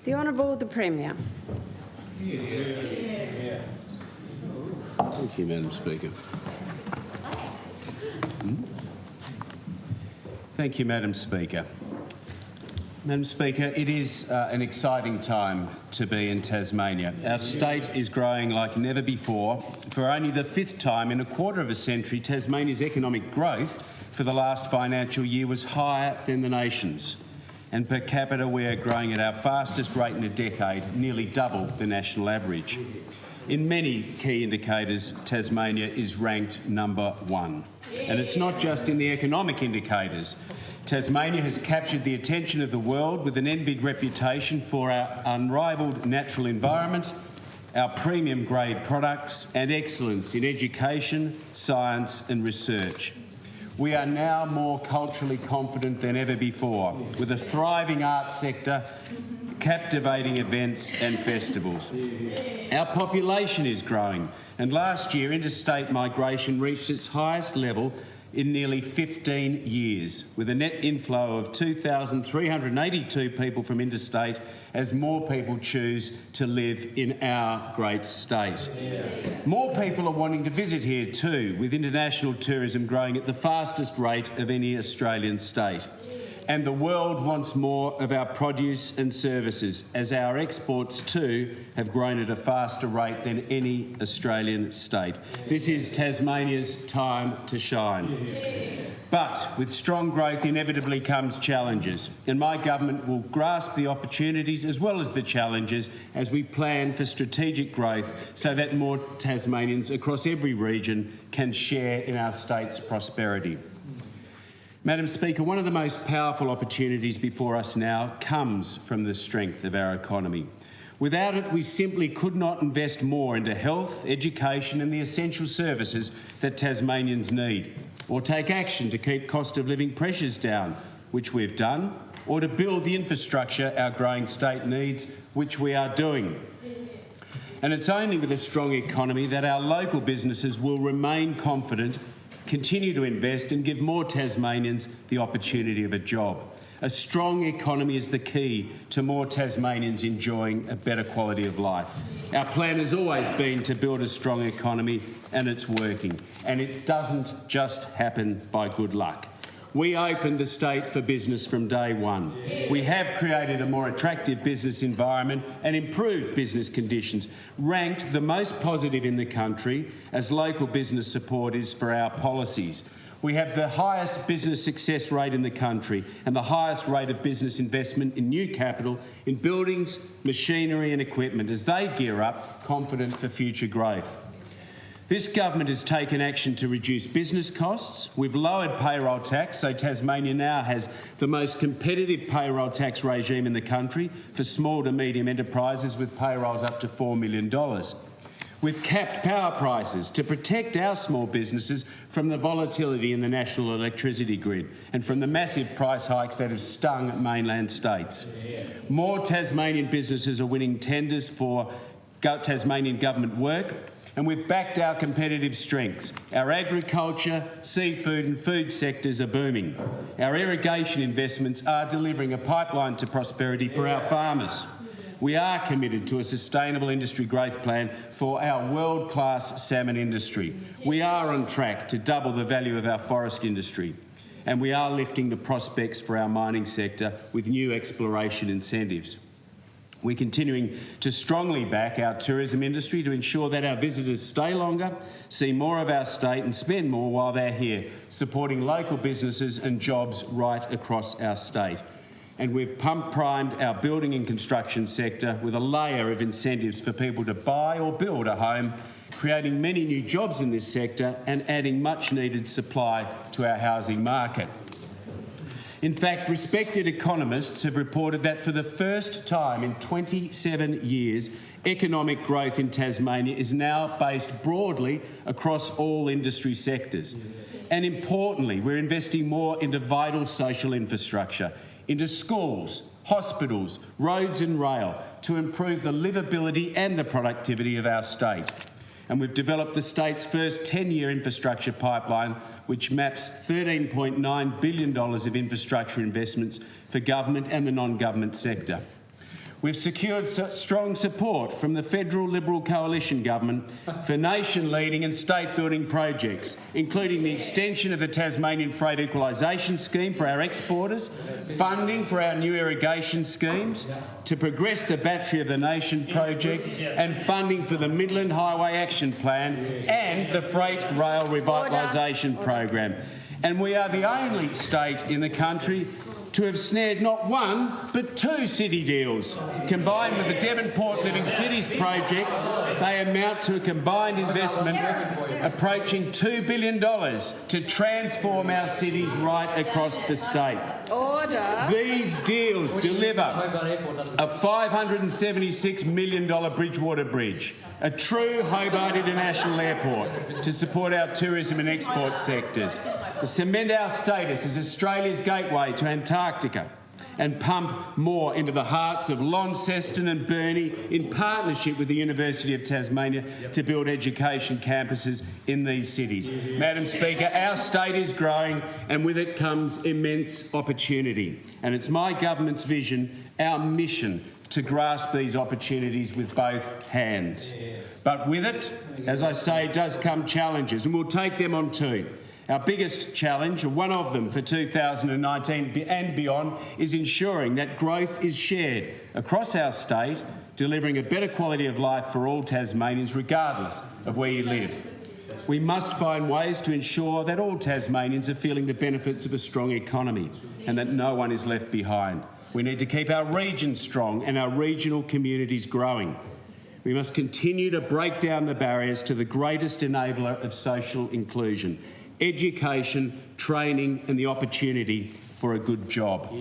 The Honourable the Premier. Thank you, Madam Speaker. Thank you, Madam Speaker. Madam Speaker, it is an exciting time to be in Tasmania. Our state is growing like never before. For only the fifth time in a quarter of a century, Tasmania's economic growth for the last financial year was higher than the nation's. And per capita, we are growing at our fastest rate in a decade, nearly double the national average. In many key indicators, Tasmania is ranked #1. And it's not just in the economic indicators. Tasmania has captured the attention of the world with an envied reputation for our unrivalled natural environment, our premium grade products and excellence in education, science and research. We are now more culturally confident than ever before, with a thriving arts sector, captivating events and festivals. Our population is growing, and last year interstate migration reached its highest level in nearly 15 years, with a net inflow of 2,382 people from interstate as more people choose to live in our great state. More people are wanting to visit here too, with international tourism growing at the fastest rate of any Australian state. And the world wants more of our produce and services, as our exports too have grown at a faster rate than any Australian state. This is Tasmania's time to shine. But with strong growth inevitably comes challenges, and my government will grasp the opportunities as well as the challenges as we plan for strategic growth so that more Tasmanians across every region can share in our state's prosperity. Madam Speaker, one of the most powerful opportunities before us now comes from the strength of our economy. Without it, we simply could not invest more into health, education and the essential services that Tasmanians need, or take action to keep cost of living pressures down, which we've done, or to build the infrastructure our growing state needs, which we are doing. And it's only with a strong economy that our local businesses will remain confident, continue to invest and give more Tasmanians the opportunity of a job. A strong economy is the key to more Tasmanians enjoying a better quality of life. Our plan has always been to build a strong economy, and it's working. And it doesn't just happen by good luck. We opened the state for business from day one. We have created a more attractive business environment and improved business conditions, ranked the most positive in the country as local business support is for our policies. We have the highest business success rate in the country and the highest rate of business investment in new capital, in buildings, machinery and equipment as they gear up, confident for future growth. This government has taken action to reduce business costs. We've lowered payroll tax, so Tasmania now has the most competitive payroll tax regime in the country for small to medium enterprises with payrolls up to $4 million. We've capped power prices to protect our small businesses from the volatility in the national electricity grid and from the massive price hikes that have stung mainland states. More Tasmanian businesses are winning tenders for Tasmanian government work, and we've backed our competitive strengths. Our agriculture, seafood and food sectors are booming. Our irrigation investments are delivering a pipeline to prosperity for our farmers. We are committed to a sustainable industry growth plan for our world-class salmon industry. We are on track to double the value of our forest industry, and we are lifting the prospects for our mining sector with new exploration incentives. We're continuing to strongly back our tourism industry to ensure that our visitors stay longer, see more of our state and spend more while they're here, supporting local businesses and jobs right across our state. And we've pump-primed our building and construction sector with a layer of incentives for people to buy or build a home, creating many new jobs in this sector and adding much-needed supply to our housing market. In fact, respected economists have reported that for the first time in 27 years, economic growth in Tasmania is now based broadly across all industry sectors. And importantly, we're investing more into vital social infrastructure, into schools, hospitals, roads and rail to improve the livability and the productivity of our state. And we've developed the state's first 10-year infrastructure pipeline, which maps $13.9 billion of infrastructure investments for government and the non-government sector. We've secured strong support from the federal Liberal coalition government for nation-leading and state-building projects, including the extension of the Tasmanian Freight Equalisation Scheme for our exporters, funding for our new irrigation schemes, to progress the Battery of the Nation project, and funding for the Midland Highway Action Plan and the Freight Rail Revitalisation Program. And we are the only state in the country to have snared not one but two city deals. Combined with the Devonport Living Cities project, they amount to a combined investment approaching $2 billion to transform our cities right across the state. Order. These deals deliver a $576 million Bridgewater Bridge, a true Hobart International Airport to support our tourism and export sectors, cement our status as Australia's gateway to Antarctica, and pump more into the hearts of Launceston and Burnie in partnership with the University of Tasmania to build education campuses in these cities. Madam Speaker, our state is growing and with it comes immense opportunity. And it's my government's vision, our mission, to grasp these opportunities with both hands. But with it, as I say, does come challenges, and we'll take them on too. Our biggest challenge, or one of them for 2019 and beyond, is ensuring that growth is shared across our state, delivering a better quality of life for all Tasmanians, regardless of where you live. We must find ways to ensure that all Tasmanians are feeling the benefits of a strong economy and that no one is left behind. We need to keep our region strong and our regional communities growing. We must continue to break down the barriers to the greatest enabler of social inclusion: education, training and the opportunity for a good job.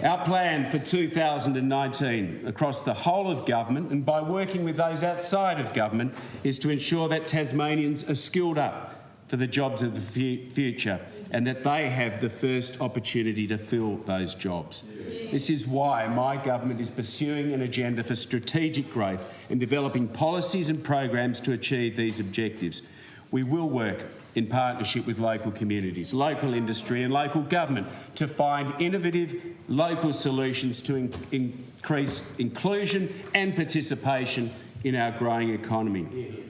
Our plan for 2019 across the whole of government, and by working with those outside of government, is to ensure that Tasmanians are skilled up for the jobs of the future and that they have the first opportunity to fill those jobs. This is why my government is pursuing an agenda for strategic growth and developing policies and programs to achieve these objectives. We will work in partnership with local communities, local industry and local government to find innovative local solutions to increase inclusion and participation in our growing economy.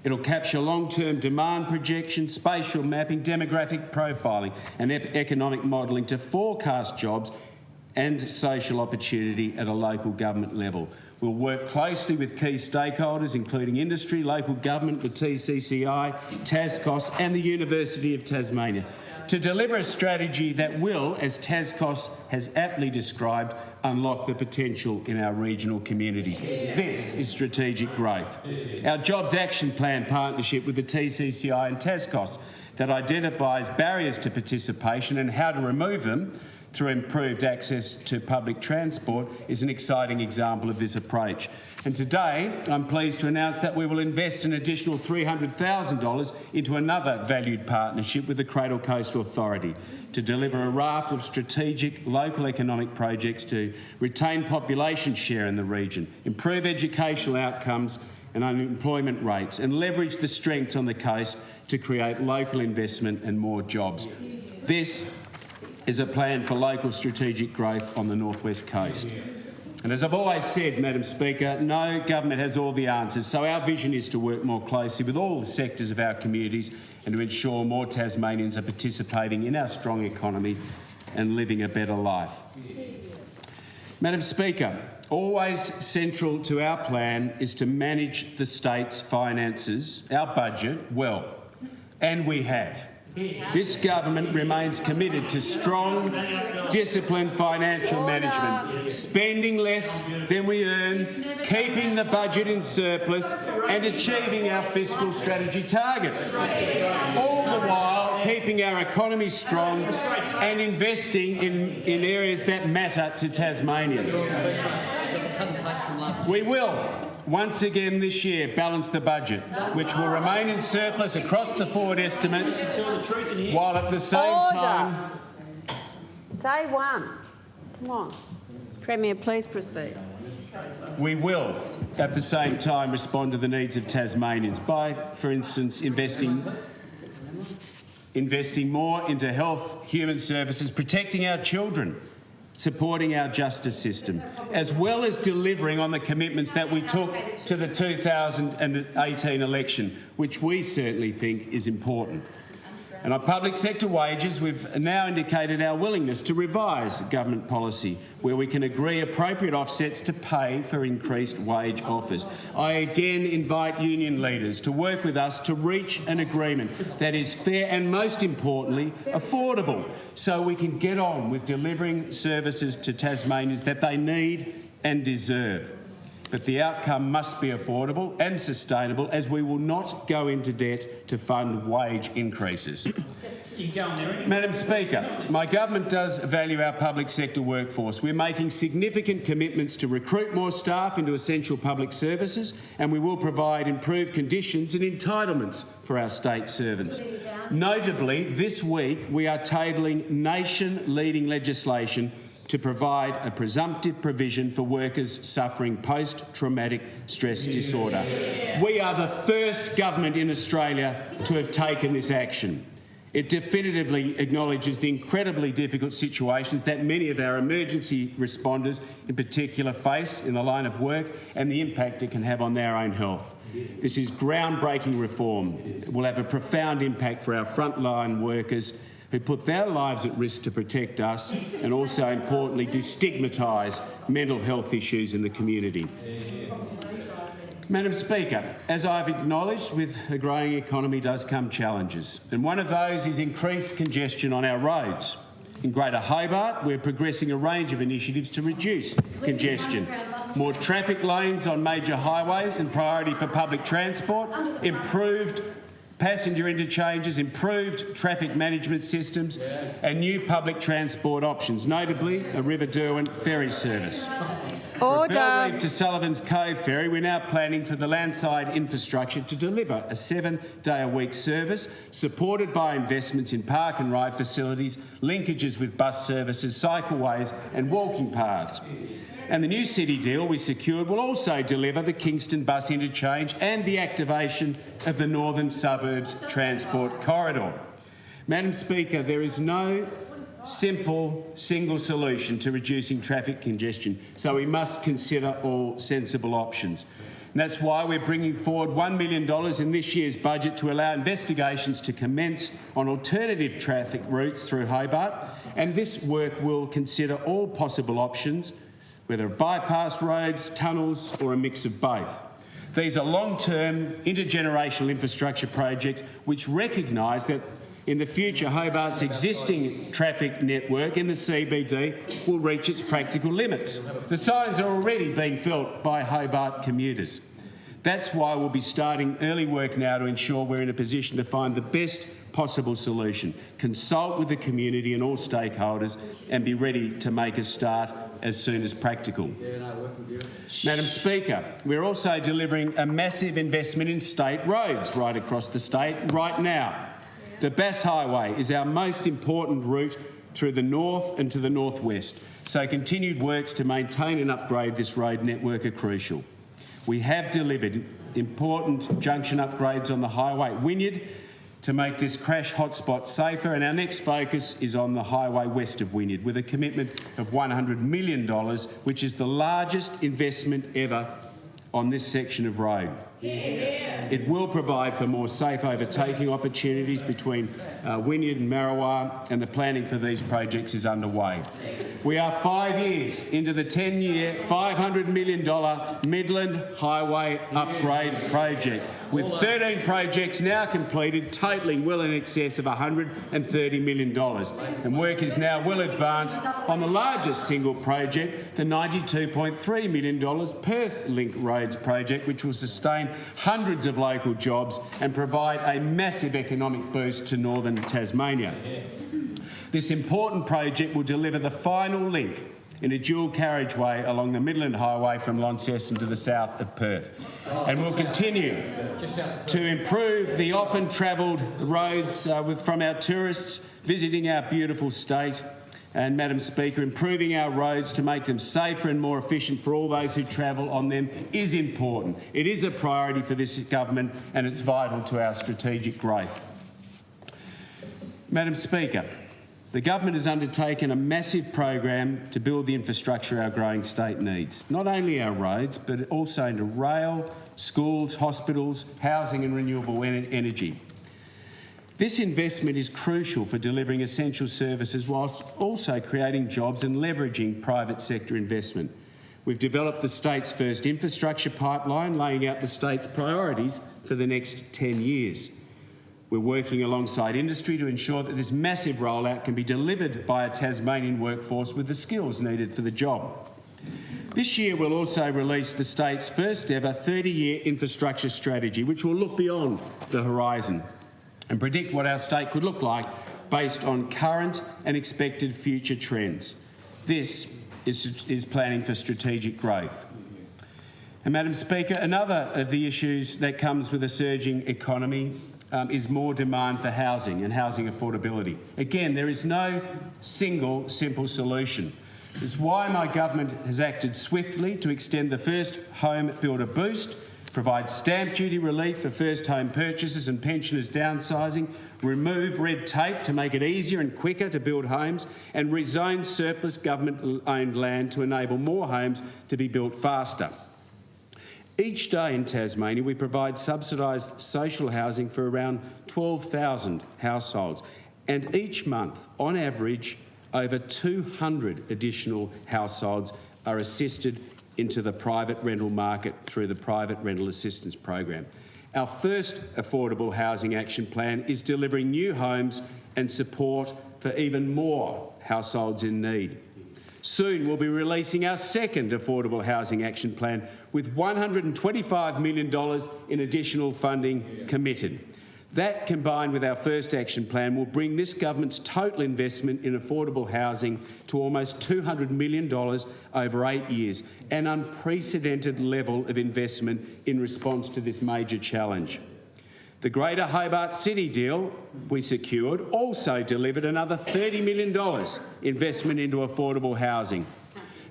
It'll capture long-term demand projections, spatial mapping, demographic profiling and economic modelling to forecast jobs and social opportunity at a local government level. We'll work closely with key stakeholders, including industry, local government, the TCCI, TASCOS and the University of Tasmania, to deliver a strategy that will, as TASCOS has aptly described, unlock the potential in our regional communities. This is strategic growth. Our Jobs Action Plan partnership with the TCCI and TASCOS that identifies barriers to participation and how to remove them through improved access to public transport is an exciting example of this approach. And today, I'm pleased to announce that we will invest an additional $300,000 into another valued partnership with the Cradle Coast Authority to deliver a raft of strategic local economic projects to retain population share in the region, improve educational outcomes and unemployment rates, and leverage the strengths on the coast to create local investment and more jobs. This is a plan for local strategic growth on the North West Coast. And as I've always said, Madam Speaker, no government has all the answers, so our vision is to work more closely with all the sectors of our communities and to ensure more Tasmanians are participating in our strong economy and living a better life. Madam Speaker, always central to our plan is to manage the state's finances, our budget, well, and we have. This government remains committed to strong, disciplined financial management, spending less than we earn, keeping the budget in surplus and achieving our fiscal strategy targets, all the while keeping our economy strong and investing in areas that matter to Tasmanians. We will once again this year balance the budget, which will remain in surplus across the forward estimates, while at the same time... Day one. Come on. Premier, please proceed. We will, at the same time, respond to the needs of Tasmanians by, for instance, investing more into health, human services, protecting our children, supporting our justice system, as well as delivering on the commitments that we took to the 2018 election, which we certainly think is important. And on public sector wages, we've now indicated our willingness to revise government policy where we can agree appropriate offsets to pay for increased wage offers. I again invite union leaders to work with us to reach an agreement that is fair and, most importantly, affordable, so we can get on with delivering services to Tasmanians that they need and deserve. But the outcome must be affordable and sustainable, as we will not go into debt to fund wage increases. Madam Speaker, my government does value our public sector workforce. We're making significant commitments to recruit more staff into essential public services, and we will provide improved conditions and entitlements for our state servants. Notably, this week we are tabling nation-leading legislation to provide a presumptive provision for workers suffering post-traumatic stress disorder. We are the first government in Australia to have taken this action. It definitively acknowledges the incredibly difficult situations that many of our emergency responders in particular face in the line of work and the impact it can have on their own health. This is groundbreaking reform. It will have a profound impact for our frontline workers who put their lives at risk to protect us, and also, importantly, destigmatise mental health issues in the community. Madam Speaker, as I've acknowledged, with a growing economy does come challenges, and one of those is increased congestion on our roads. In Greater Hobart, we're progressing a range of initiatives to reduce congestion. More traffic lanes on major highways and priority for public transport, improved passenger interchanges, improved traffic management systems and new public transport options, notably a River Derwent ferry service. Order. For Bellreeve to Sullivan's Cove ferry, we're now planning for the landside infrastructure to deliver a 7-day-a-week service supported by investments in park and ride facilities, linkages with bus services, cycleways and walking paths. And the new city deal we secured will also deliver the Kingston bus interchange and the activation of the Northern Suburbs Transport Corridor. Madam Speaker, there is no simple single solution to reducing traffic congestion, so we must consider all sensible options. And that's why we're bringing forward $1 million in this year's budget to allow investigations to commence on alternative traffic routes through Hobart, and this work will consider all possible options, whether bypass roads, tunnels or a mix of both. These are long-term, intergenerational infrastructure projects which recognise that in the future Hobart's existing traffic network in the CBD will reach its practical limits. The signs are already being felt by Hobart commuters. That's why we'll be starting early work now to ensure we're in a position to find the best possible solution, consult with the community and all stakeholders and be ready to make a start as soon as practical. Madam Speaker, we're also delivering a massive investment in state roads right across the state right now. The Bass Highway is our most important route through the north and to the northwest, so continued works to maintain and upgrade this road network are crucial. We have delivered important junction upgrades on the highway at Wynyard to make this crash hotspot safer, and our next focus is on the highway west of Wynyard with a commitment of $100 million, which is the largest investment ever on this section of road. It will provide for more safe overtaking opportunities between Wynyard and Marrawar, and the planning for these projects is underway. We are 5 years into the 10-year, $500 million Midland Highway Upgrade project, with 13 projects now completed, totalling well in excess of $130 million. And work is now well advanced on the largest single project, the $92.3 million Perth Link Roads project, which will sustain hundreds of local jobs and provide a massive economic boost to northern Tasmania. This important project will deliver the final link in a dual carriageway along the Midland Highway from Launceston to the south of Perth, and will continue to improve the often travelled roads from our tourists visiting our beautiful state. And, Madam Speaker, improving our roads to make them safer and more efficient for all those who travel on them is important. It is a priority for this government and it's vital to our strategic growth. Madam Speaker, The government has undertaken a massive program to build the infrastructure our growing state needs. Not only our roads, but also into rail, schools, hospitals, housing and renewable energy. This investment is crucial for delivering essential services whilst also creating jobs and leveraging private sector investment. We've developed the state's first infrastructure pipeline, laying out the state's priorities for the next 10 years. We're working alongside industry to ensure that this massive rollout can be delivered by a Tasmanian workforce with the skills needed for the job. This year we'll also release the state's first ever 30-year infrastructure strategy, which will look beyond the horizon and predict what our state could look like based on current and expected future trends. This is planning for strategic growth. And Madam Speaker, another of the issues that comes with a surging economy is more demand for housing and housing affordability. Again, there is no single simple solution. It's why my government has acted swiftly to extend the first home builder boost, provide stamp duty relief for first home purchases and pensioners downsizing, remove red tape to make it easier and quicker to build homes, and rezone surplus government-owned land to enable more homes to be built faster. Each day in Tasmania, we provide subsidised social housing for around 12,000 households, and each month, on average, over 200 additional households are assisted into the private rental market through the Private Rental Assistance Program. Our first Affordable Housing Action Plan is delivering new homes and support for even more households in need. Soon we'll be releasing our second Affordable Housing Action Plan with $125 million in additional funding committed. That, combined with our first action plan, will bring this government's total investment in affordable housing to almost $200 million over 8 years, an unprecedented level of investment in response to this major challenge. The Greater Hobart City deal we secured also delivered another $30 million investment into affordable housing.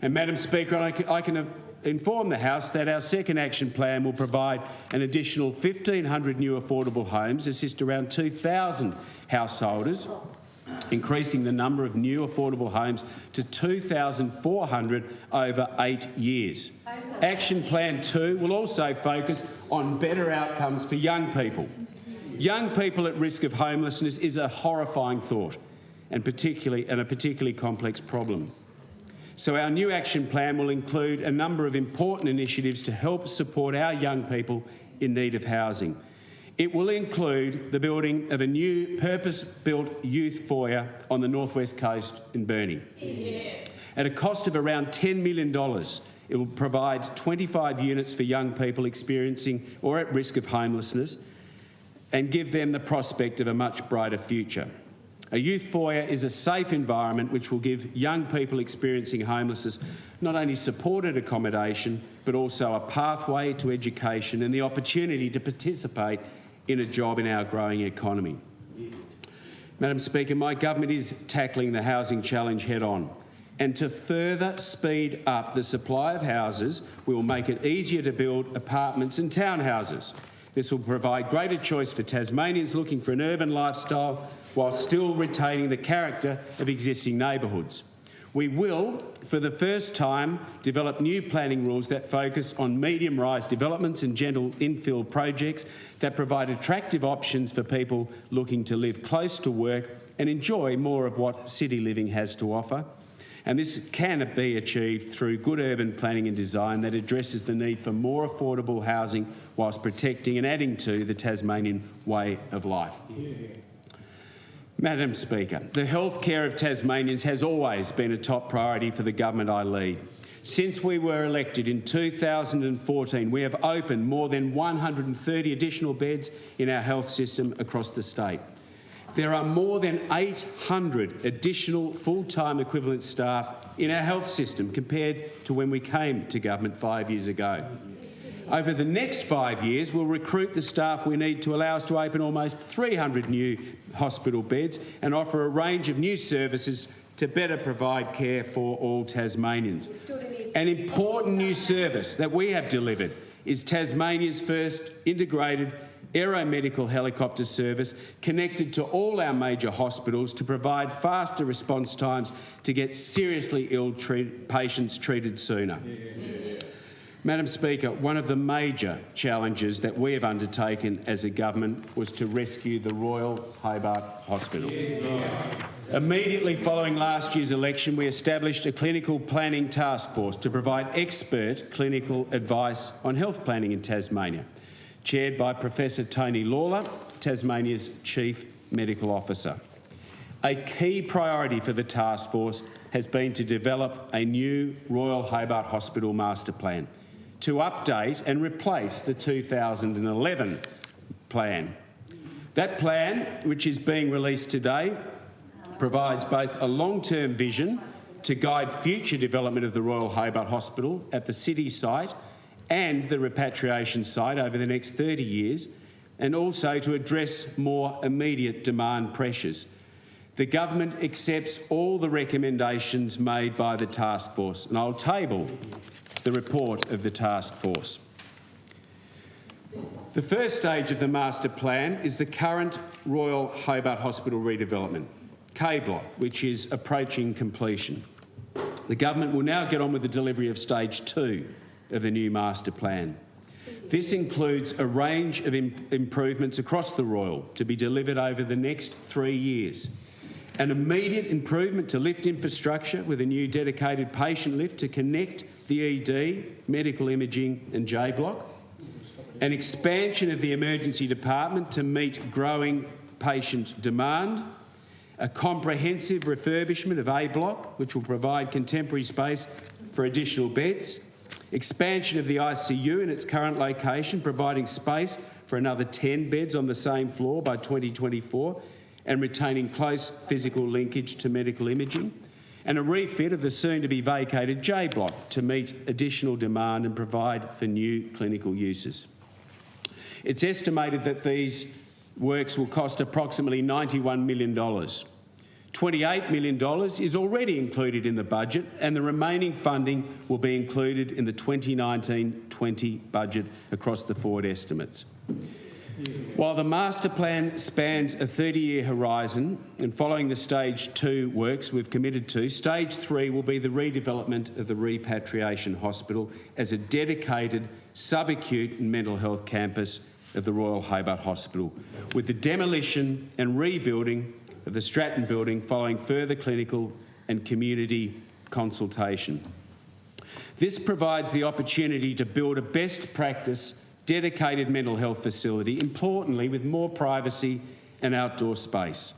And Madam Speaker, I can inform the House that our second action plan will provide an additional 1,500 new affordable homes, assist around 2,000 householders, increasing the number of new affordable homes to 2,400 over 8 years. Action Plan 2 will also focus on better outcomes for young people. Young people at risk of homelessness is a horrifying thought and a particularly complex problem. So our new action plan will include a number of important initiatives to help support our young people in need of housing. It will include the building of a new purpose-built youth foyer on the northwest coast in Burnie. Yeah. At a cost of around $10 million, it will provide 25 units for young people experiencing or at risk of homelessness and give them the prospect of a much brighter future. A youth foyer is a safe environment which will give young people experiencing homelessness not only supported accommodation, but also a pathway to education and the opportunity to participate in a job in our growing economy. Madam Speaker, my government is tackling the housing challenge head-on. And to further speed up the supply of houses, we will make it easier to build apartments and townhouses. This will provide greater choice for Tasmanians looking for an urban lifestyle while still retaining the character of existing neighbourhoods. We will, for the first time, develop new planning rules that focus on medium-rise developments and gentle infill projects that provide attractive options for people looking to live close to work and enjoy more of what city living has to offer. And this can be achieved through good urban planning and design that addresses the need for more affordable housing whilst protecting and adding to the Tasmanian way of life. Yeah. Madam Speaker, the health care of Tasmanians has always been a top priority for the government I lead. Since we were elected in 2014, we have opened more than 130 additional beds in our health system across the state. There are more than 800 additional full-time equivalent staff in our health system compared to when we came to government 5 years ago. Over the next 5 years, we'll recruit the staff we need to allow us to open almost 300 new hospital beds and offer a range of new services to better provide care for all Tasmanians. An important new service that we have delivered is Tasmania's first integrated aeromedical helicopter service connected to all our major hospitals to provide faster response times to get seriously ill patients treated sooner. Madam Speaker, one of the major challenges that we have undertaken as a government was to rescue the Royal Hobart Hospital. Immediately following last year's election, we established a clinical planning task force to provide expert clinical advice on health planning in Tasmania, chaired by Professor Tony Lawler, Tasmania's Chief Medical Officer. A key priority for the task force has been to develop a new Royal Hobart Hospital master plan to update and replace the 2011 plan. That plan, which is being released today, provides both a long-term vision to guide future development of the Royal Hobart Hospital at the city site and the repatriation site over the next 30 years, and also to address more immediate demand pressures. The government accepts all the recommendations made by the task force, and I'll table the report of the task force. The first stage of the master plan is the current Royal Hobart Hospital redevelopment, K Block, which is approaching completion. The government will now get on with the delivery of stage 2 of the new master plan. This includes a range of improvements across the Royal to be delivered over the next 3 years. An immediate improvement to lift infrastructure with a new dedicated patient lift to connect the ED, medical imaging and J Block. An expansion of the emergency department to meet growing patient demand. A comprehensive refurbishment of A Block, which will provide contemporary space for additional beds. Expansion of the ICU in its current location, providing space for another 10 beds on the same floor by 2024 and retaining close physical linkage to medical imaging. And a refit of the soon-to-be vacated J Block to meet additional demand and provide for new clinical uses. It's estimated that these works will cost approximately $91 million. $28 million is already included in the budget, and the remaining funding will be included in the 2019-20 budget across the forward estimates. While the master plan spans a 30-year horizon, and following the stage 2 works we've committed to, stage 3 will be the redevelopment of the repatriation hospital as a dedicated subacute and mental health campus of the Royal Hobart Hospital, with the demolition and rebuilding of the Stratton building following further clinical and community consultation. This provides the opportunity to build a best practice dedicated mental health facility, importantly with more privacy and outdoor space.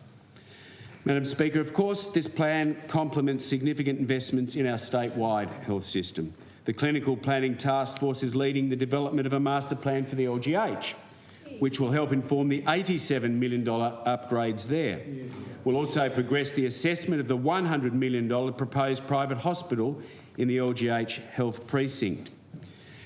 Madam Speaker, of course, this plan complements significant investments in our statewide health system. The Clinical Planning Task Force is leading the development of a master plan for the LGH, which will help inform the $87 million upgrades there. We'll also progress the assessment of the $100 million proposed private hospital in the LGH Health Precinct.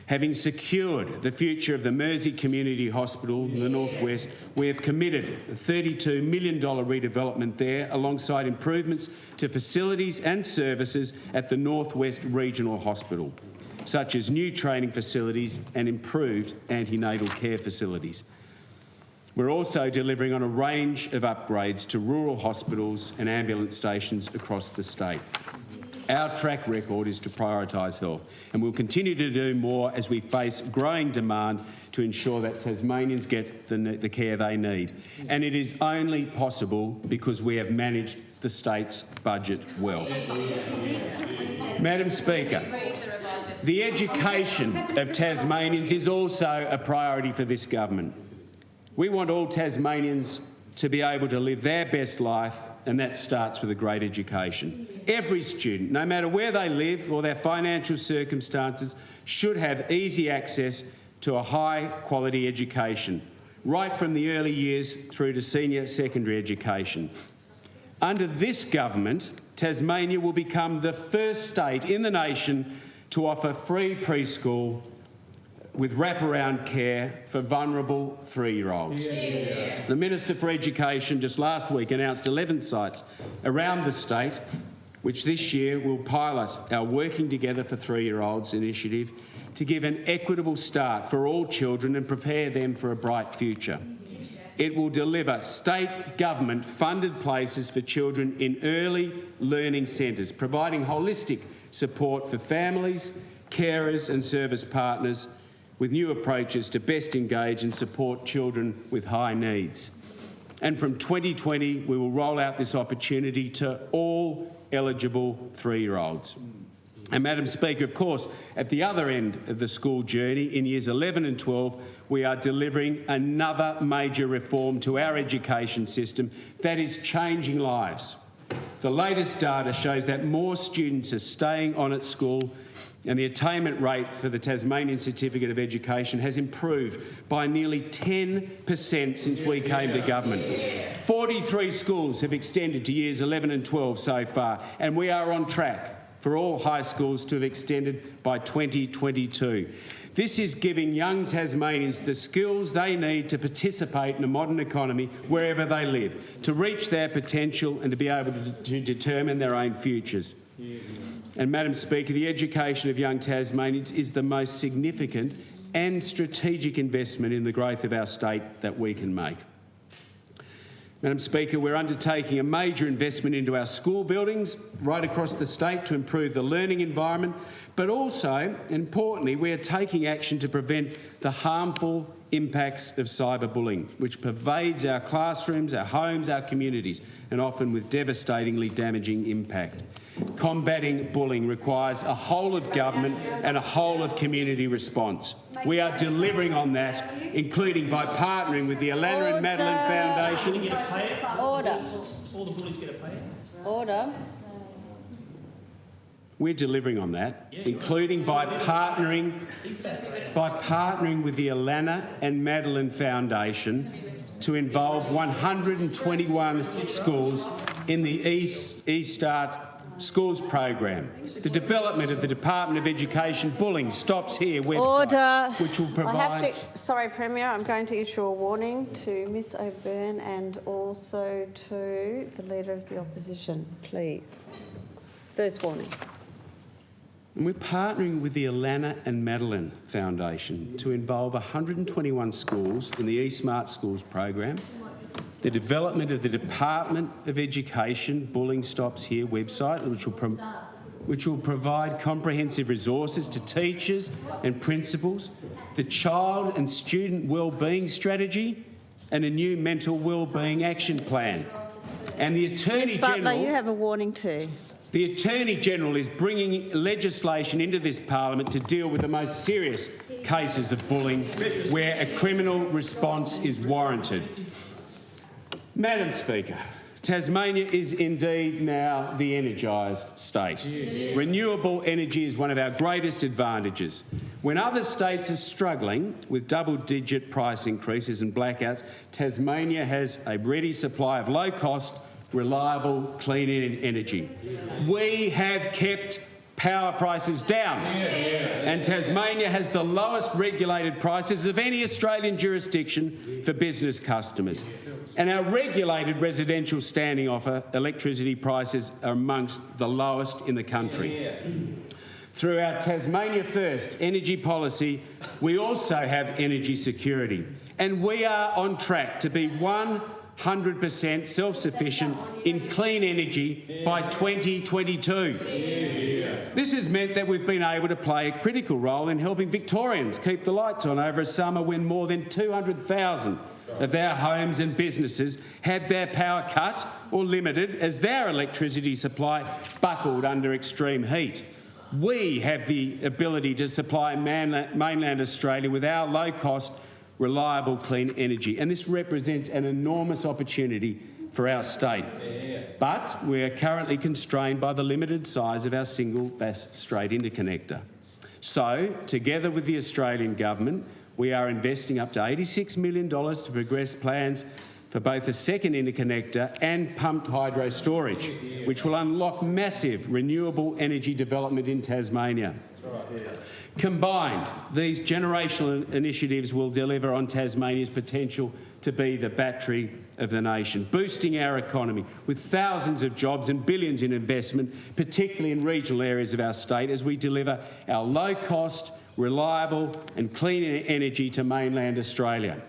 Having secured the future of the Mersey Community Hospital in the Northwest, we have committed a $32 million redevelopment there, alongside improvements to facilities and services at the Northwest Regional Hospital, such as new training facilities and improved antenatal care facilities. We're also delivering on a range of upgrades to rural hospitals and ambulance stations across the state. Our track record is to prioritise health, and we'll continue to do more as we face growing demand to ensure that Tasmanians get the care they need. And it is only possible because we have managed the state's budget well. Madam Speaker, the education of Tasmanians is also a priority for this government. We want all Tasmanians to be able to live their best life, and that starts with a great education. Every student, no matter where they live or their financial circumstances, should have easy access to a high-quality education, right from the early years through to senior secondary education. Under this government, Tasmania will become the first state in the nation to offer free preschool with wraparound care for vulnerable 3-year-olds. Yeah. The Minister for Education just last week announced 11 sites around the state which this year will pilot our Working Together for 3-year-olds initiative to give an equitable start for all children and prepare them for a bright future. It will deliver state government-funded places for children in early learning centres, providing holistic support for families, carers and service partners with new approaches to best engage and support children with high needs. And from 2020, we will roll out this opportunity to all eligible 3-year-olds. And Madam Speaker, of course, at the other end of the school journey, in years 11 and 12, we are delivering another major reform to our education system that is changing lives. The latest data shows that more students are staying on at school, and the attainment rate for the Tasmanian Certificate of Education has improved by nearly 10% since we came to government. 43 schools have extended to years 11 and 12 so far, and we are on track for all high schools to have extended by 2022. This is giving young Tasmanians the skills they need to participate in a modern economy wherever they live, to reach their potential and to be able to determine their own futures. And Madam Speaker, the education of young Tasmanians is the most significant and strategic investment in the growth of our state that we can make. Madam Speaker, we're undertaking a major investment into our school buildings right across the state to improve the learning environment, but also, importantly, we are taking action to prevent the harmful impacts of cyberbullying, which pervades our classrooms, our homes, our communities, and often with devastatingly damaging impact. Combating bullying requires a whole of government and a whole of community response. We are delivering on that, including by partnering with the Alana and Madeline Foundation. Order. All the bullies get a pay. Order. We're delivering on that, including by partnering with the Alana and Madeline Foundation to involve 121 schools in the eStart Schools program. The development of the Department of Education Bullying Stops Here website, which will provide... Sorry, Premier, I'm going to issue a warning to Ms O'Byrne and also to the Leader of the Opposition, please. First warning. And we're partnering with the Alana and Madeline Foundation to involve 121 schools in the eSmart Schools program. The development of the Department of Education Bullying Stops Here website, which will provide comprehensive resources to teachers and principals, the child and student wellbeing strategy, and a new mental wellbeing action plan. And the Attorney General... Ms Butler, you have a warning too. The Attorney General is bringing legislation into this parliament to deal with the most serious cases of bullying where a criminal response is warranted. Madam Speaker, Tasmania is indeed now the energised state. Renewable energy is one of our greatest advantages. When other states are struggling with double-digit price increases and blackouts, Tasmania has a ready supply of low-cost, reliable, clean energy. We have kept power prices down, and Tasmania has the lowest regulated prices of any Australian jurisdiction for business customers. And our regulated residential standing offer electricity prices are amongst the lowest in the country. Through our Tasmania First energy policy, we also have energy security, and we are on track to be 100% self-sufficient in clean energy by 2022. This has meant that we've been able to play a critical role in helping Victorians keep the lights on over a summer when more than 200,000 of their homes and businesses had their power cut or limited as their electricity supply buckled under extreme heat. We have the ability to supply mainland Australia with our low-cost, reliable, clean energy, and this represents an enormous opportunity for our state. But we are currently constrained by the limited size of our single Bass Strait interconnector. So, together with the Australian Government, we are investing up to $86 million to progress plans for both a second interconnector and pumped hydro storage, which will unlock massive renewable energy development in Tasmania. Combined, these generational initiatives will deliver on Tasmania's potential to be the battery of the nation, boosting our economy with thousands of jobs and billions in investment, particularly in regional areas of our state, as we deliver our low-cost, reliable and clean energy to mainland Australia.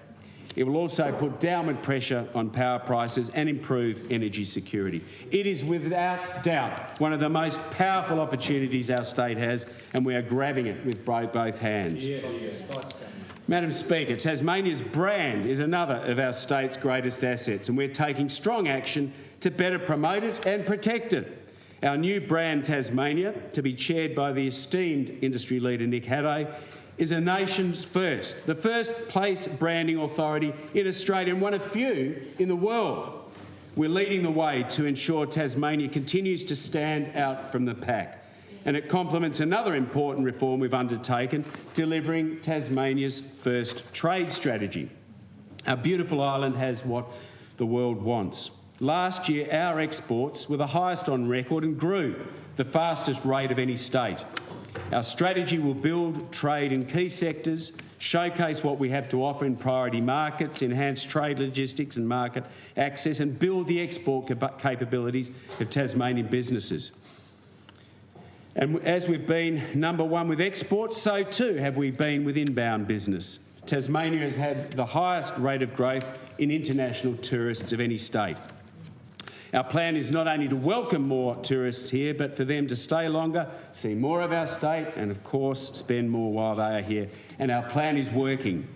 It will also put downward pressure on power prices and improve energy security. It is without doubt one of the most powerful opportunities our state has, and we are grabbing it with both hands. Madam Speaker, Tasmania's brand is another of our state's greatest assets, and we're taking strong action to better promote it and protect it. Our new brand, Tasmania, to be chaired by the esteemed industry leader Nick Haddo, is a nation's first, the first place branding authority in Australia and one of few in the world. We're leading the way to ensure Tasmania continues to stand out from the pack, and it complements another important reform we've undertaken, delivering Tasmania's first trade strategy. Our beautiful island has what the world wants. Last year, our exports were the highest on record and grew the fastest rate of any state. Our strategy will build trade in key sectors, showcase what we have to offer in priority markets, enhance trade logistics and market access, and build the export capabilities of Tasmanian businesses. And as we've been number one with exports, so too have we been with inbound business. Tasmania has had the highest rate of growth in international tourists of any state. Our plan is not only to welcome more tourists here, but for them to stay longer, see more of our state and, of course, spend more while they are here. And our plan is working.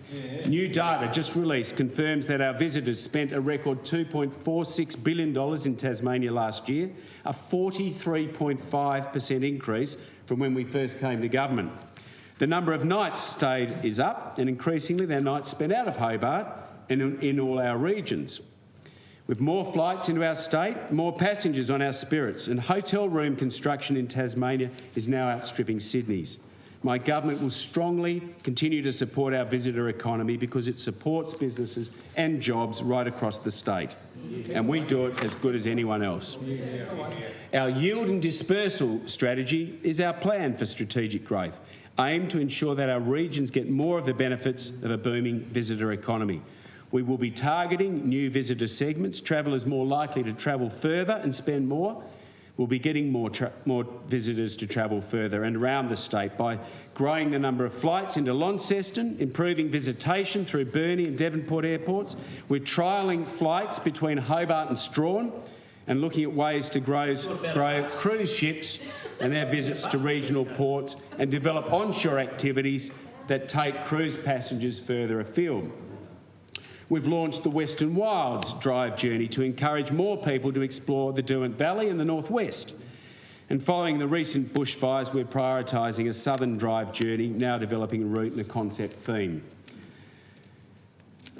New data just released confirms that our visitors spent a record $2.46 billion in Tasmania last year, a 43.5% increase from when we first came to government. The number of nights stayed is up, and increasingly their nights spent out of Hobart and in all our regions. With more flights into our state, more passengers on our Spirits, and hotel room construction in Tasmania is now outstripping Sydney's. My government will strongly continue to support our visitor economy because it supports businesses and jobs right across the state, and we do it as good as anyone else. Our yield and dispersal strategy is our plan for strategic growth, aimed to ensure that our regions get more of the benefits of a booming visitor economy. We will be targeting new visitor segments, travellers more likely to travel further and spend more. We'll be getting more visitors to travel further and around the state by growing the number of flights into Launceston, improving visitation through Burnie and Devonport airports. We're trialling flights between Hobart and Strahan and looking at ways to grow cruise ships and their visits to regional ports and develop onshore activities that take cruise passengers further afield. We've launched the Western Wilds Drive Journey to encourage more people to explore the Derwent Valley and the northwest. And following the recent bushfires, we're prioritising a Southern Drive Journey, now developing a route and a concept theme.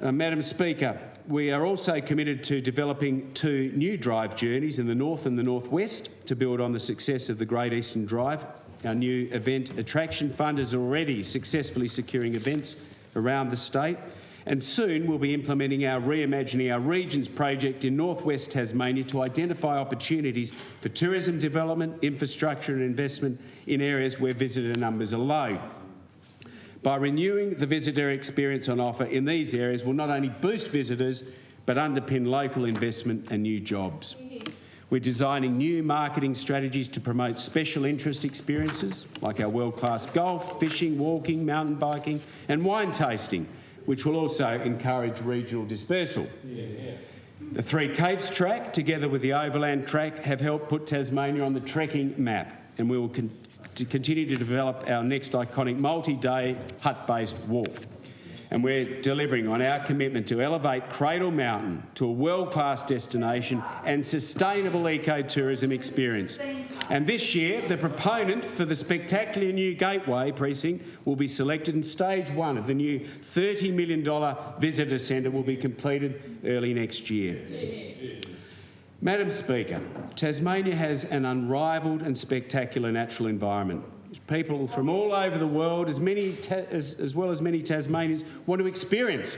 Madam Speaker, we are also committed to developing 2 new drive journeys in the north and the northwest to build on the success of the Great Eastern Drive. Our new event attraction fund is already successfully securing events around the state. And soon we'll be implementing our Reimagining Our Regions project in northwest Tasmania to identify opportunities for tourism development, infrastructure and investment in areas where visitor numbers are low. By renewing the visitor experience on offer in these areas will not only boost visitors but underpin local investment and new jobs. We're designing new marketing strategies to promote special interest experiences like our world-class golf, fishing, walking, mountain biking and wine tasting, which will also encourage regional dispersal. The Three Capes track, together with the Overland track, have helped put Tasmania on the trekking map, and we will continue to develop our next iconic multi-day hut-based walk. And we're delivering on our commitment to elevate Cradle Mountain to a world-class destination and sustainable ecotourism experience. And this year, the proponent for the spectacular new Gateway precinct will be selected, and stage 1 of the new $30 million visitor centre will be completed early next year. Madam Speaker, Tasmania has an unrivalled and spectacular natural environment. People from all over the world, as well as many Tasmanians, want to experience.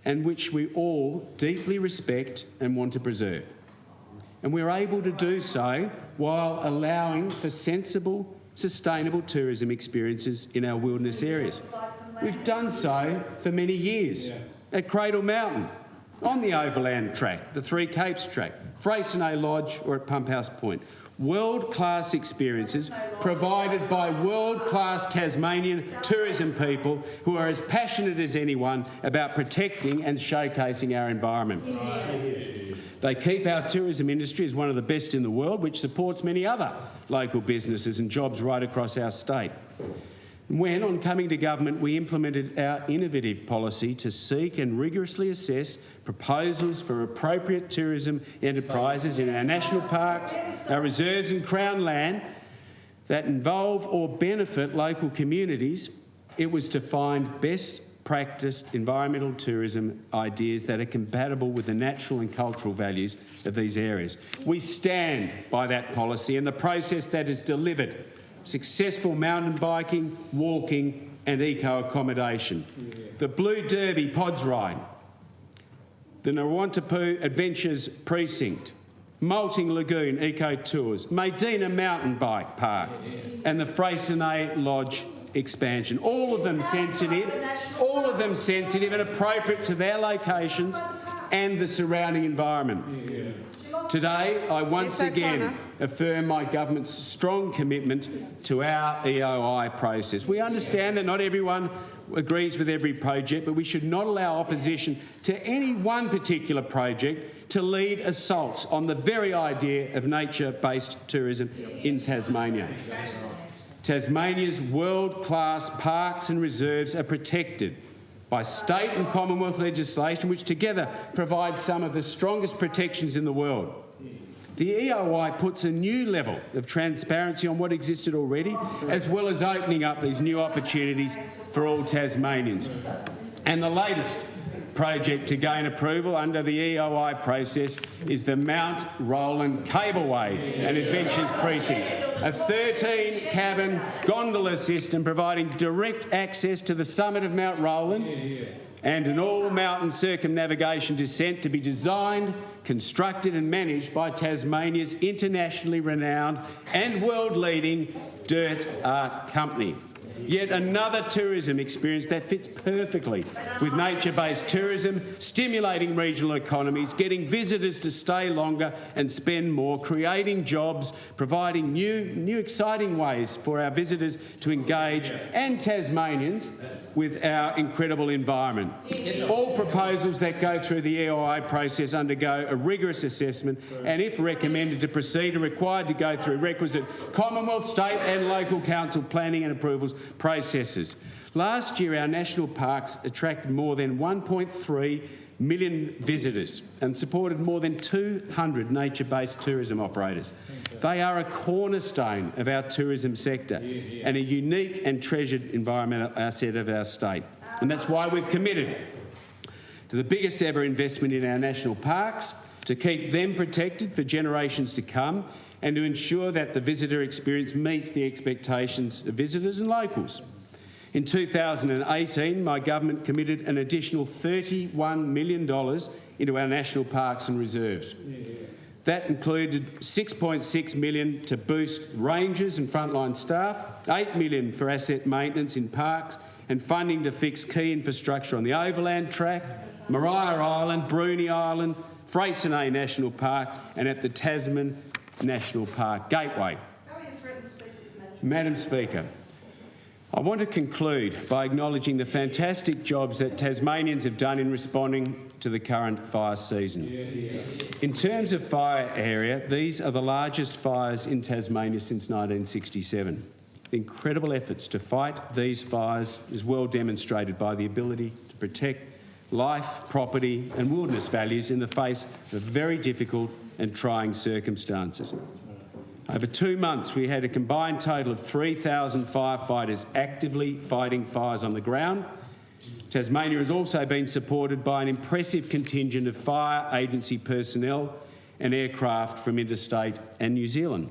and which we all deeply respect and want to preserve. And we're able to do so while allowing for sensible, sustainable tourism experiences in our wilderness areas. We've done so for many years at Cradle Mountain, on the Overland Track, the Three Capes Track, Freycinet Lodge or at Pump House Point. World-class experiences provided by world-class Tasmanian tourism people who are as passionate as anyone about protecting and showcasing our environment. They keep our tourism industry as one of the best in the world, which supports many other local businesses and jobs right across our state. When, on coming to government, we implemented our innovative policy to seek and rigorously assess proposals for appropriate tourism enterprises in our national parks, our reserves and Crown land that involve or benefit local communities, it was to find best practice environmental tourism ideas that are compatible with the natural and cultural values of these areas. We stand by that policy and the process that has delivered successful mountain biking, walking and eco-accommodation. The Blue Derby Pods Ride, the Narwantapu Adventures Precinct, Malting Lagoon Eco Tours, Medina Mountain Bike Park and the Freycinet Lodge expansion. All of them sensitive and appropriate to their locations and the surrounding environment. Today, I once again affirm my government's strong commitment to our EOI process. We understand that not everyone agrees with every project, but we should not allow opposition to any one particular project to lead assaults on the very idea of nature-based tourism in Tasmania. Tasmania's world-class parks and reserves are protected by state and Commonwealth legislation, which together provide some of the strongest protections in the world. The EOI puts a new level of transparency on what existed already, as well as opening up these new opportunities for all Tasmanians. And the latest project to gain approval under the EOI process is the Mount Roland Cableway and Adventures Precinct, a 13-cabin gondola system providing direct access to the summit of Mount Roland and an all-mountain circumnavigation descent to be designed, constructed and managed by Tasmania's internationally renowned and world-leading Dirt Art Company. Yet another tourism experience that fits perfectly with nature-based tourism, stimulating regional economies, getting visitors to stay longer and spend more, creating jobs, providing new exciting ways for our visitors to engage and Tasmanians with our incredible environment. All proposals that go through the EOI process undergo a rigorous assessment and, if recommended to proceed, are required to go through requisite Commonwealth, state and local council planning and approvals processes. Last year, our national parks attracted more than 1.3 million visitors and supported more than 200 nature-based tourism operators. They are a cornerstone of our tourism sector and a unique and treasured environmental asset of our state. And that's why we've committed to the biggest ever investment in our national parks, to keep them protected for generations to come and to ensure that the visitor experience meets the expectations of visitors and locals. In 2018, my government committed an additional $31 million into our national parks and reserves. That included $6.6 million to boost rangers and frontline staff, $8 million for asset maintenance in parks, and funding to fix key infrastructure on the Overland Track, Maria Island, Bruny Island, Freycinet National Park, and at the Tasman National Park Gateway. Madam Speaker, I want to conclude by acknowledging the fantastic jobs that Tasmanians have done in responding to the current fire season. In terms of fire area, these are the largest fires in Tasmania since 1967. The incredible efforts to fight these fires is well demonstrated by the ability to protect life, property and wilderness values in the face of very difficult and trying circumstances. Over 2 months, we had a combined total of 3,000 firefighters actively fighting fires on the ground. Tasmania has also been supported by an impressive contingent of fire agency personnel and aircraft from interstate and New Zealand.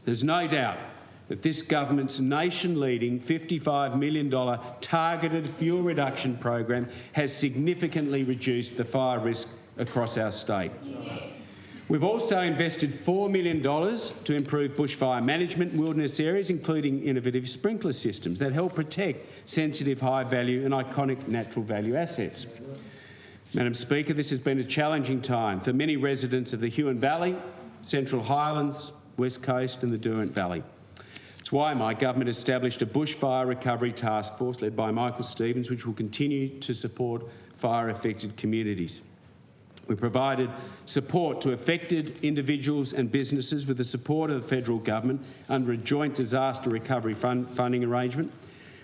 There's no doubt that this government's nation-leading $55 million targeted fuel reduction program has significantly reduced the fire risk across our state. We've also invested $4 million to improve bushfire management in wilderness areas, including innovative sprinkler systems that help protect sensitive, high-value and iconic natural value assets. Madam Speaker, this has been a challenging time for many residents of the Huon Valley, Central Highlands, West Coast and the Derwent Valley. It's why my government established a bushfire recovery task force led by Michael Stevens, which will continue to support fire-affected communities. We provided support to affected individuals and businesses with the support of the federal government under a joint disaster recovery funding arrangement,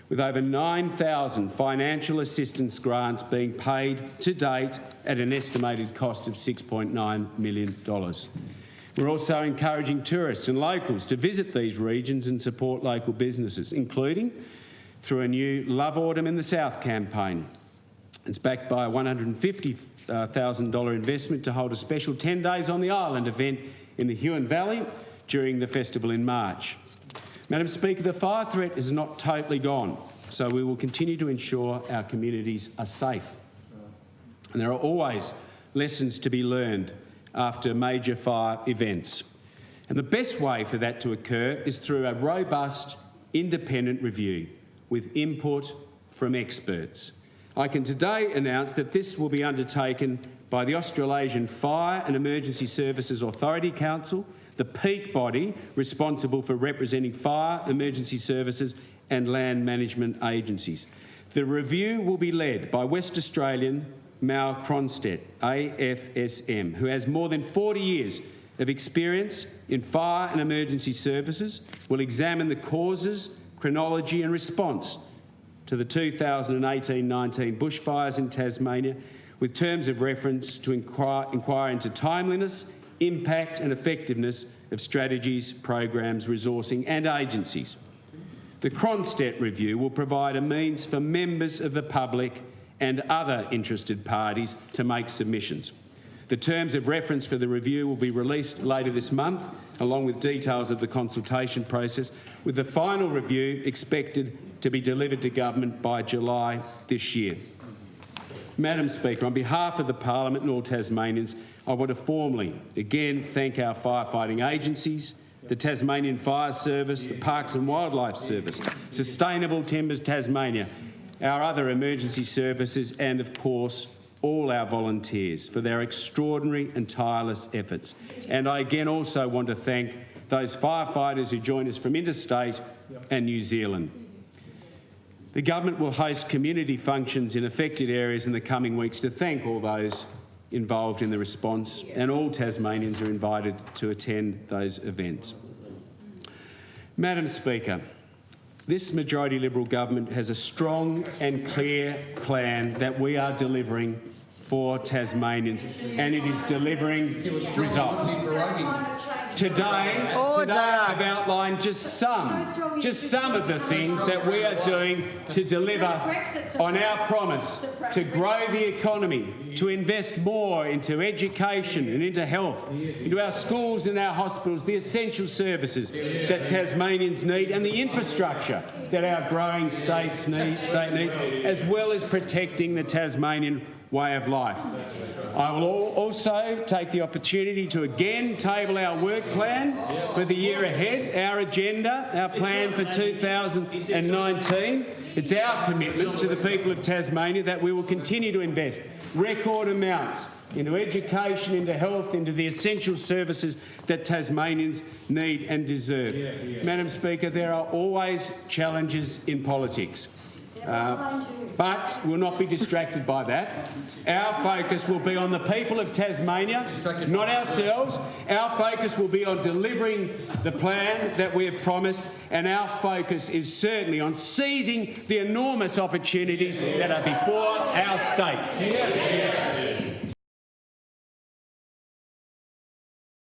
with over 9,000 financial assistance grants being paid to date at an estimated cost of $6.9 million. We're also encouraging tourists and locals to visit these regions and support local businesses, including through a new Love Autumn in the South campaign. It's backed by a $150,000 investment to hold a special 10 Days on the Island event in the Huon Valley during the festival in March. Madam Speaker, the fire threat is not totally gone, so we will continue to ensure our communities are safe. And there are always lessons to be learned after major fire events. And the best way for that to occur is through a robust, independent review with input from experts. I can today announce that this will be undertaken by the Australasian Fire and Emergency Services Authority Council, the peak body responsible for representing fire, emergency services and land management agencies. The review will be led by West Australian Mal Cronstedt, AFSM, who has more than 40 years of experience in fire and emergency services, will examine the causes, chronology and response to the 2018-19 bushfires in Tasmania, with terms of reference to inquire into timeliness, impact and effectiveness of strategies, programs, resourcing and agencies. The Cronstedt review will provide a means for members of the public and other interested parties to make submissions. The terms of reference for the review will be released later this month, along with details of the consultation process, with the final review expected to be delivered to government by July this year. Madam Speaker, on behalf of the Parliament and all Tasmanians, I want to formally again thank our firefighting agencies, the Tasmanian Fire Service, the Parks and Wildlife Service, Sustainable Timbers Tasmania, our other emergency services and, of course, all our volunteers for their extraordinary and tireless efforts. And I again also want to thank those firefighters who join us from interstate and New Zealand. The government will host community functions in affected areas in the coming weeks to thank all those involved in the response, and all Tasmanians are invited to attend those events. Madam Speaker, this majority Liberal government has a strong and clear plan that we are delivering for Tasmanians, and it is delivering results. Today I've outlined just some of the things that we are doing to deliver on our promise to grow the economy, to invest more into education and into health, into our schools and our hospitals, the essential services that Tasmanians need and the infrastructure that our growing state needs, as well as protecting the Tasmanian way of life. I will also take the opportunity to again table our work plan for the year ahead, our agenda, our plan for 2019. It's our commitment to the people of Tasmania that we will continue to invest record amounts into education, into health, into the essential services that Tasmanians need and deserve. Madam Speaker, there are always challenges in politics. But we'll not be distracted by that. Our focus will be on the people of Tasmania, not ourselves. Our focus will be on delivering the plan that we have promised, and our focus is certainly on seizing the enormous opportunities that are before our state.